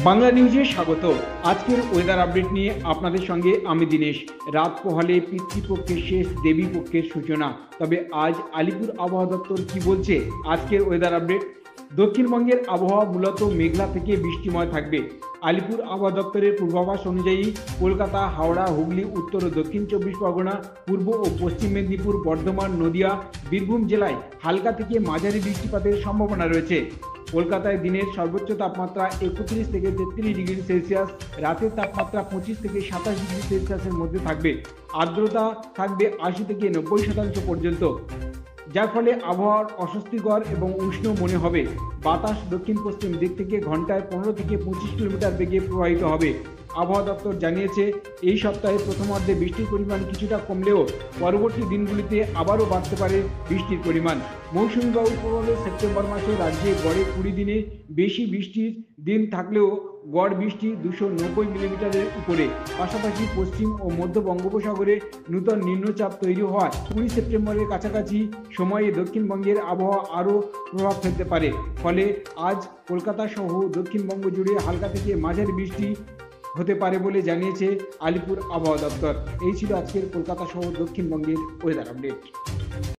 বাংলা নিউজে স্বাগত। আজকের ওয়েদার আপডেট নিয়ে আপনাদের সঙ্গে আমি দিনেশ। রাত পোহালে পিতৃপক্ষের শেষ, দেবী পক্ষের সূচনা। তবে আজ আলিপুর আবহাওয়া দপ্তর কি বলছে? আজকের ওয়েদার আপডেট। দক্ষিণবঙ্গের আবহাওয়া মূলত মেঘলা থেকে বৃষ্টিময় থাকবে। আলিপুর আবহাওয়া দপ্তরের পূর্বাভাস অনুযায়ী কলকাতা, হাওড়া, হুগলি, উত্তর ও দক্ষিণ 24 পরগনা, পূর্ব ও পশ্চিম মেদিনীপুর, বর্ধমান, নদিয়া, বীরভূম জেলায় হালকা থেকে মাঝারি বৃষ্টিপাতের সম্ভাবনা রয়েছে। কলকাতায় দিনের সর্বোচ্চ তাপমাত্রা 31 থেকে 33 ডিগ্রি সেলসিয়াস, রাতের তাপমাত্রা 25 থেকে 27 ডিগ্রি সেলসিয়াসের মধ্যে থাকবে। আর্দ্রতা থাকবে 80 থেকে 90% পর্যন্ত, যার ফলে আবহাওয়ার অস্বস্তিকর এবং উষ্ণ মনে হবে। বাতাস দক্ষিণ পশ্চিম দিক থেকে ঘন্টায় 15 থেকে 25 কিলোমিটার বেগে প্রবাহিত হবে। আবহাওয়া দপ্তর জানিয়েছে, এই সপ্তাহে প্রথমার্ধে বৃষ্টির পরিমাণ কিছুটা কমলেও পরবর্তী দিনগুলিতে আবারও বাড়তে পারে বৃষ্টির পরিমাণ। মৌসুমী বায়ুর প্রভাবে সেপ্টেম্বর মাসে রাজ্যে গড়ে 20 দিনে বেশি বৃষ্টির দিন থাকলেও গড় বৃষ্টি 290 মিলিমিটারের উপরে। পাশাপাশি পশ্চিম ও মধ্য বঙ্গোপসাগরে নূতন নিম্নচাপ তৈরি হওয়ায় 20 সেপ্টেম্বরের কাছাকাছি সময়ে দক্ষিণবঙ্গের আবহাওয়া আরও প্রভাব ফেলতে পারে। ফলে আজ কলকাতা সহ দক্ষিণবঙ্গ জুড়ে হালকা থেকে মাঝারি বৃষ্টি হতে পারে বলে জানিয়েছে আলিপুর আবহাওয়া দপ্তর। এই ছিল আজকের কলকাতা সহ দক্ষিণবঙ্গের ওয়েদার আপডেট।